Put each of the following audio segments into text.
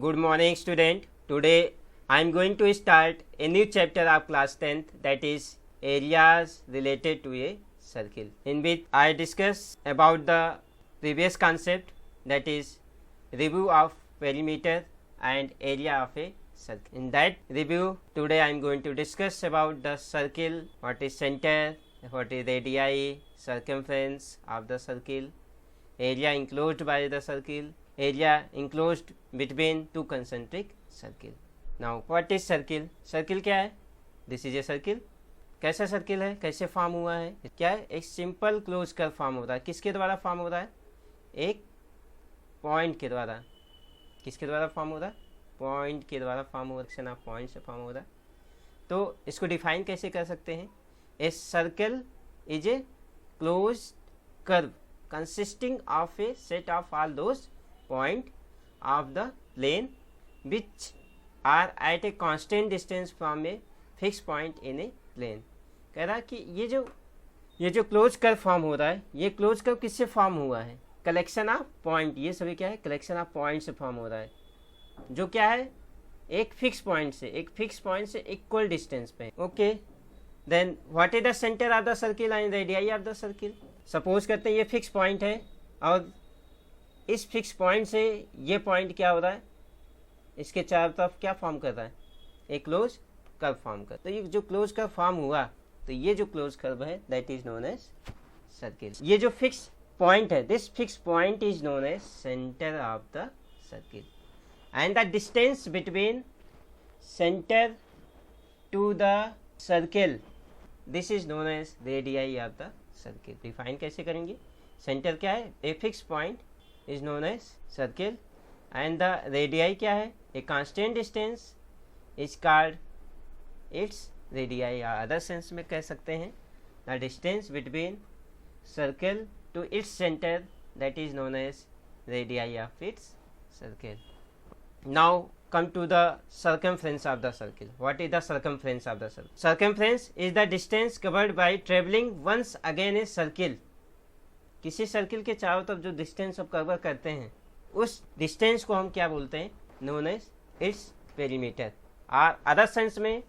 Good morning, student. Today I am going to start a new chapter of class 10th, that is areas related to a circle, in which I discuss about the previous concept, that is review of perimeter and area of a circle. In that review today I am going to discuss about the circle, what is center, what is radii, circumference of the circle, area enclosed by the circle, area enclosed between two concentric circle. Now what is circle? Circle क्या है? This is a circle. कैसा circle है, कैसे form हुआ है? क्या है? एक सिंपल क्लोज कर फॉर्म हो रहा है. किसके द्वारा फॉर्म हो रहा है? एक पॉइंट के द्वारा. किसके द्वारा फॉर्म हो रहा है? पॉइंट के द्वारा फॉर्म हो रहा है. पॉइंट से फॉर्म हो रहा है. तो इसको डिफाइन कैसे कर सकते हैं? A circle is a close curve consisting of a set of all those point of the plane which are at a constant distance from a fixed point in a plane. कह रहा कि ये जो close curve form हो रहा है, ये close curve किससे फॉर्म हुआ है? Collection of point. ये सभी क्या है? कलेक्शन ऑफ पॉइंट से फॉर्म हो रहा है, जो क्या है? एक फिक्स पॉइंट से इक्वल डिस्टेंस पे. Okay, then what is the centre of the circle and radii of the circle. Suppose करते हैं ये फिक्स पॉइंट है और इस फिक्स पॉइंट से ये पॉइंट क्या हो रहा है? इसके चारों तरफ क्या फॉर्म कर रहा है? एक क्लोज कर्व फॉर्म कर. तो ये जो क्लोज कर्व फॉर्म हुआ, तो ये जो क्लोज कर्व है that is known as circle. ये जो फिक्स पॉइंट है, this fix point is known as centre of the circle and the distance between centre to the circle, this is known as radii of the circle. Define कैसे करेंगे? Centre क्या है? A fix point is known as circle and the radii क्या है? A constant distance is called its radii. Other sense में कह सकते हैं the distance between circle to its centre that is known as radii of its circle. Now come to the circumference of the circle. What is the circumference of the circle? Circumference is the distance covered by traveling once again a circle. किसी circle के चारों तरफ जो distance आप cover करते हैं, उस distance को हम क्या बोलते हैं? Known as its perimeter. और अदर सेंस में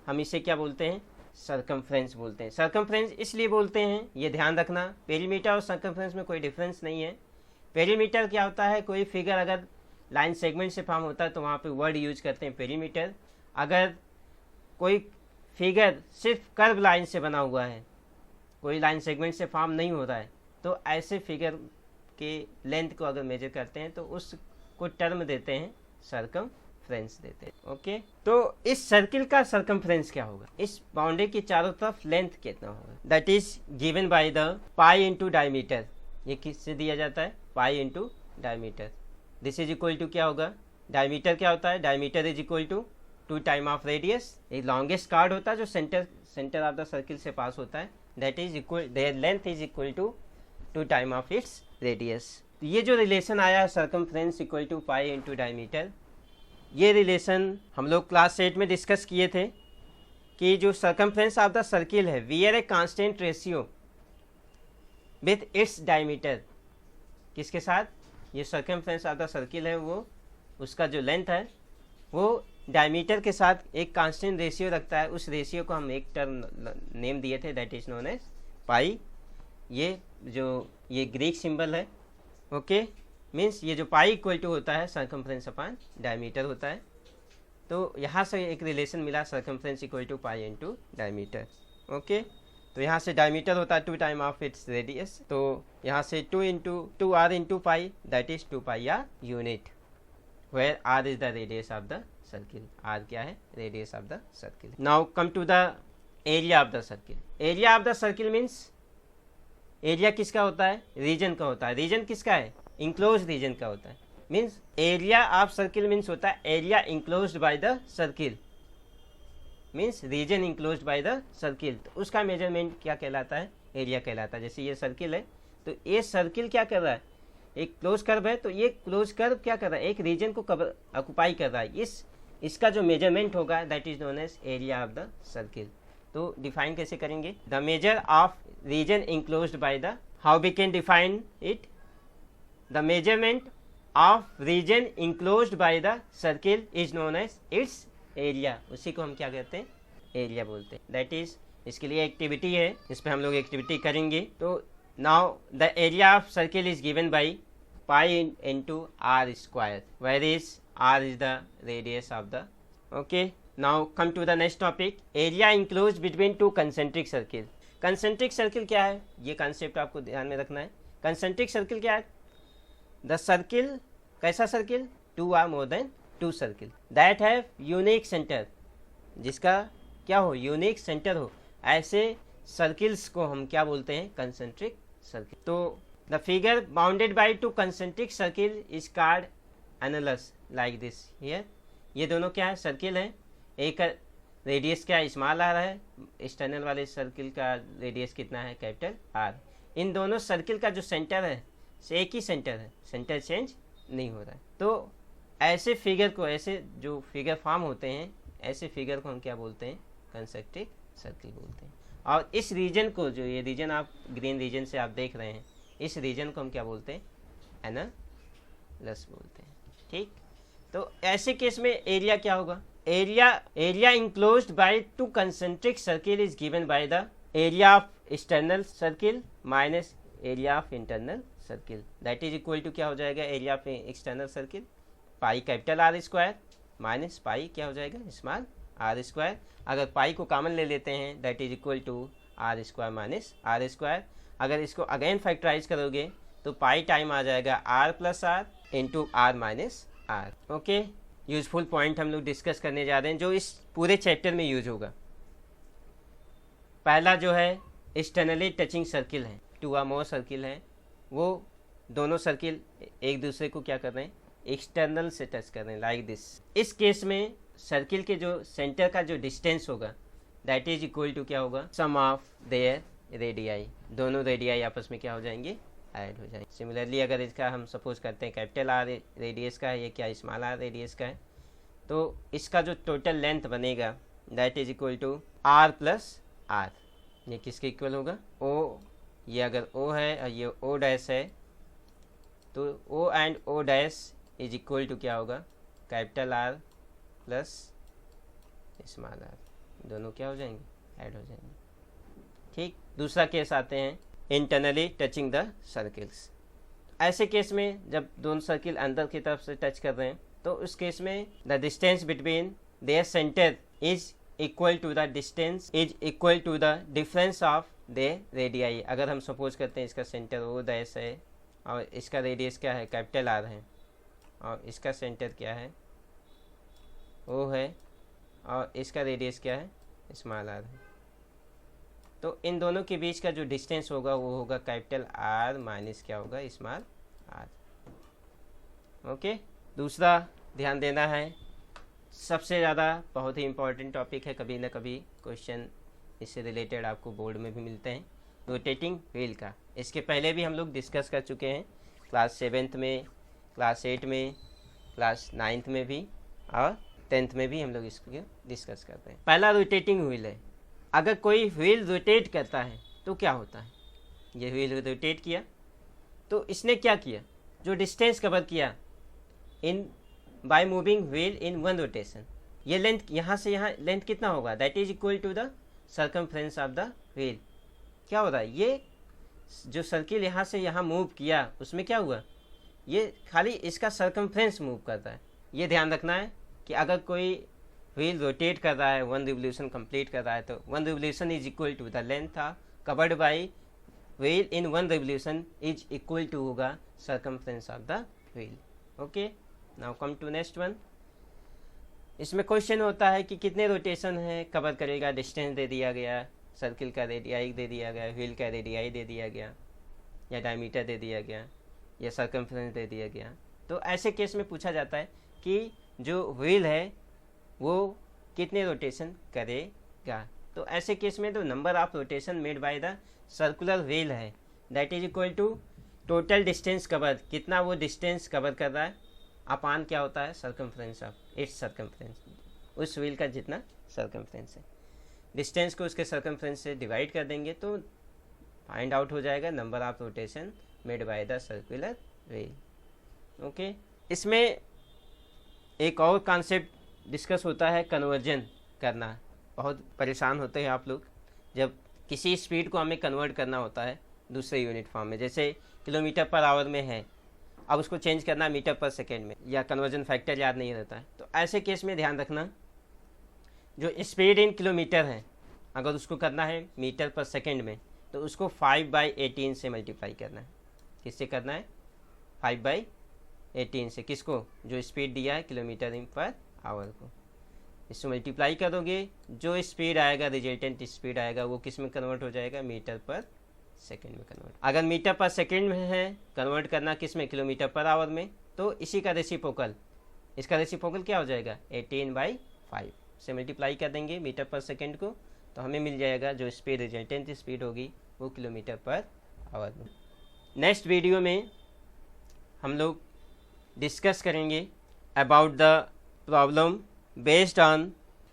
हम इसे क्या बोलते हैं? सर्कमफ्रेंस बोलते हैं. सर्कमफ्रेंस इसलिए बोलते हैं, ये ध्यान रखना, पेरीमीटर और सर्कमफ्रेंस में कोई डिफरेंस नहीं है. पेरीमीटर क्या होता है? कोई फिगर अगर लाइन सेगमेंट से फॉर्म होता है तो वहाँ पे वर्ड यूज करते हैं पेरीमीटर. अगर कोई फिगर सिर्फ कर्व लाइन से बना हुआ है, कोई लाइन सेगमेंट से फॉर्म नहीं हो रहा है, तो ऐसे फिगर के लेंथ को अगर मेजर करते हैं तो उसको टर्म देते हैं सर्कमफ्रेंस देते हैं. ओके, तो इस सर्किल का सर्कमफ्रेंस क्या होगा? इस बाउंड्री के चारों तरफ लेंथ कितना होगा? That is given by the pi into diameter. ये किससे दिया जाता है? Pi into diameter. This is equal to क्या होगा? डायमीटर क्या होता है? Diameter is equal to 2 time of radius. एक लॉन्गेस्ट कार्ड होता है जो सेंटर ऑफ द सर्किल से पास होता है, that is equal, their length is equal to 2 time of its radius. ये जो रिलेशन आया circumference equal to pi into diameter, ये रिलेशन हम लोग क्लास 8 में डिस्कस किए थे कि जो सर्कमफ्रेंस ऑफ द सर्किल है, we are a constant ratio with its diameter. किसके साथ? ये सर्कमफ्रेंस ऑफ द सर्किल है, वो उसका जो लेंथ है वो डायमीटर के साथ एक कांस्टेंट रेशियो रखता है. उस रेशियो को हम एक टर्म नेम दिए थे, दैट इज नोन एज पाई. ये ग्रीक सिंबल है. ओके, मीन्स ये जो पाई इक्वल टू होता है सर्कमफ्रेंस अपॉन डायमीटर होता है. तो यहाँ से एक रिलेशन मिला, circumference equal to pi into diameter. Okay, तो यहाँ से डायमीटर होता है 2 टाइम ऑफ इट्स रेडियस. तो यहाँ से 2 R into pi, that is 2 pi R unit, where R is the radius of the circle. R क्या है? Radius of the circle. Now come to the area of the circle. Area of the circle means area किसका होता है? Reason का होता है. Reason किसका है? इंक्लोज रीजन का होता है. Means area of circle means होता है area enclosed by the circle, means region enclosed by the circle. तो उसका मेजरमेंट क्या कहलाता है? एरिया कहलाता है. जैसे ये सर्किल है, तो ये सर्किल क्या कर रहा है? एक क्लोज कर्व है, तो ये क्लोज कर्व क्या कर रहा है? एक रीजन को कवर ऑक्युपाई कर रहा है. इसका जो मेजरमेंट होगा that is known as area of the circle. तो डिफाइन कैसे करेंगे? The measure of region enclosed by the, how we can define it? The measurement of region enclosed by the circle is known as its area, उसी को हम क्या कहते हैं, area बोलते हैं। दैट इज, इसके लिए एक्टिविटी है, इस पर हम लोग एक्टिविटी करेंगे। तो now the area of circle is given by pi into R square, where is R is the radius of the, okay. Now come to the next topic, area enclose between two concentric circle. Concentric circle क्या है, ये concept आपको ध्यान में रखना है। Concentric circle क्या है, द सर्किल, कैसा circle, two or more than two circle that have unique centre, जिसका क्या हो, यूनिक सेंटर हो, ऐसे सर्किल्स को हम क्या बोलते हैं, कंसेंट्रिक सर्किल। तो the figure bounded by two concentric circle is called एनालस like this here. ये दोनों क्या है, सर्किल हैं, एक रेडियस क्या स्मॉल आर है, एक्सटर्नल वाले सर्किल का रेडियस कितना है, कैपिटल आर। इन दोनों सर्किल का जो सेंटर है एक ही सेंटर है, सेंटर चेंज नहीं हो रहा है। तो ऐसे फिगर को, ऐसे जो फिगर फॉर्म होते हैं, ऐसे फिगर को हम क्या बोलते हैं, कंसेंट्रिक सर्किल बोलते हैं। और इस रीजन को, जो ये रीजन आप ग्रीन रीजन से आप देख रहे हैं, इस रीजन को हम क्या बोलते हैं, एनालस बोलते हैं। ठीक, तो ऐसे केस में एरिया क्या होगा, area enclosed by two concentric circle is given by the area of external circle minus area of internal circle, that is equal to क्या हो जाएगा, area of external circle pi capital R square minus pi क्या हो जाएगा, small are square. अगर पाई को common ले लेते हैं, that is equal to R square minus R square. अगर इसको अगेन फैक्टराइज करोगे तो पाई टाइम आ जाएगा R plus R into R minus R. Okay, useful point हम लोग डिस्कस करने जा रहे हैं जो इस पूरे चैप्टर में यूज होगा। पहला जो है एक्सटर्नली टचिंग सर्किल है, टू आर मोर सर्किल है, वो दोनों सर्किल एक दूसरे को क्या कर रहे हैं, एक्सटर्नल से टच कर रहे हैं लाइक दिस। इस केस में सर्किल के जो सेंटर का जो डिस्टेंस होगा, दैट इज इक्वल टू क्या होगा, सम ऑफ देयर रेडियाई, दोनों रेडियाई आपस में क्या हो जाएंगे, ऐड हो जाएंगे। सिमिलरली अगर इसका हम सपोज करते हैं कैपिटल आर रेडियस का है, ये क्या स्मॉल आर रेडियस का है, तो इसका जो टोटल लेंथ बनेगा that is equal to R plus R. ये किसके इक्वल होगा, ओ, ये अगर ओ है और ये ओ डैश है, तो O and O dash is equal to क्या होगा, capital R plus small R, दोनों क्या हो जाएंगे, ऐड हो जाएंगे। ठीक, दूसरा केस आते हैं इंटरनली टचिंग द सर्किल्स। ऐसे केस में जब दोनों सर्किल अंदर की तरफ से टच कर रहे हैं, तो उस केस में the distance between their centre is equal to the distance is equal to the difference of their radii. अगर हम सपोज करते हैं इसका सेंटर ओ डैश है और इसका रेडियस क्या है, कैपिटल आर है, और इसका सेंटर क्या है, ओ है, और इसका रेडियस क्या है, स्मॉल आर है, तो इन दोनों के बीच का जो डिस्टेंस होगा वो होगा कैपिटल आर माइनस क्या होगा, स्मॉल आर। ओके, दूसरा ध्यान देना है, सबसे ज़्यादा बहुत ही इंपॉर्टेंट टॉपिक है, कभी ना कभी क्वेश्चन इससे रिलेटेड आपको बोर्ड में भी मिलते हैं, रोटेटिंग व्हील का। इसके पहले भी हम लोग डिस्कस कर चुके हैं, क्लास 7th में, क्लास 8 में, क्लास 9th में भी और 10th में भी हम लोग इसको डिस्कस करते हैं। पहला रोटेटिंग व्हील है, अगर कोई व्हील रोटेट करता है तो क्या होता है, ये व्हील रोटेट किया तो इसने क्या किया, जो डिस्टेंस कवर किया in by moving wheel in one rotation, ये लेंथ यहाँ से यहाँ लेंथ कितना होगा, that is equal to the circumference of the wheel. क्या हो रहा है, ये जो सर्किल यहाँ से यहाँ मूव किया उसमें क्या हुआ, ये खाली इसका सर्कमफ्रेंस मूव करता है। ये ध्यान रखना है कि अगर कोई व्हील रोटेट कर रहा है, वन रिवोल्यूशन कंप्लीट कर रहा है, तो one revolution is equal to the length covered by wheel in one revolution is equal to होगा circumference of the wheel. Okay, now come to next one. इसमें question होता है कि कितने रोटेशन है कवर करेगा, डिस्टेंस दे दिया गया, सर्किल का रेडियाई दे दिया गया, व्हील का रेडियाई दे दिया गया, या डायमीटर दे दिया गया, या सर्कमफ्रेंस दे दिया गया। तो ऐसे केस में पूछा जाता है कि जो व्हील है वो कितने रोटेशन करेगा। तो ऐसे केस में तो number of rotation made by the circular wheel है, that is equal to total distance cover, कितना वो डिस्टेंस कवर कर रहा है, अपान क्या होता है, सर्कमफ्रेंस ऑफ इट्स सर्कमफ्रेंस, उस व्हील का जितना सर्कमफ्रेंस है, डिस्टेंस को उसके सर्कमफ्रेंस से डिवाइड कर देंगे तो फाइंड आउट हो जाएगा number of rotation made by the circular wheel. Okay, इसमें एक और कॉन्सेप्ट डिस्कस होता है कन्वर्जन करना। बहुत परेशान होते हैं आप लोग जब किसी स्पीड को हमें कन्वर्ट करना होता है दूसरे यूनिट फॉर्म में, जैसे किलोमीटर पर आवर में है, अब उसको चेंज करना मीटर पर सेकेंड में, या कन्वर्जन फैक्टर याद नहीं रहता है, तो ऐसे केस में ध्यान रखना जो स्पीड इन किलोमीटर है अगर उसको करना है मीटर पर सेकेंड में तो उसको 5/18 से मल्टीप्लाई करना है। किससे करना है? 5/18 से। किसको? जो स्पीड दिया है किलोमीटर इन पर आवर को, इससे मल्टीप्लाई करोगे, जो स्पीड आएगा रिजल्टेंट स्पीड आएगा वो किस में कन्वर्ट हो जाएगा? मीटर पर सेकेंड में कन्वर्ट। अगर मीटर पर सेकेंड में है कन्वर्ट करना किस में? किलोमीटर पर आवर में, तो इसी का रेसिप्रोकल, इसका रेसिप्रोकल क्या हो जाएगा? 18/5 से मल्टीप्लाई कर देंगे मीटर पर सेकेंड को, तो हमें मिल जाएगा जो स्पीड रिजल्टेंट स्पीड होगी वो किलोमीटर पर आवर में। नेक्स्ट वीडियो में हम लोग डिस्कस करेंगे about the problem based on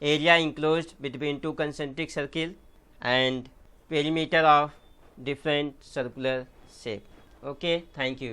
area enclosed between two concentric circle and perimeter of different circular shape. Okay, thank you.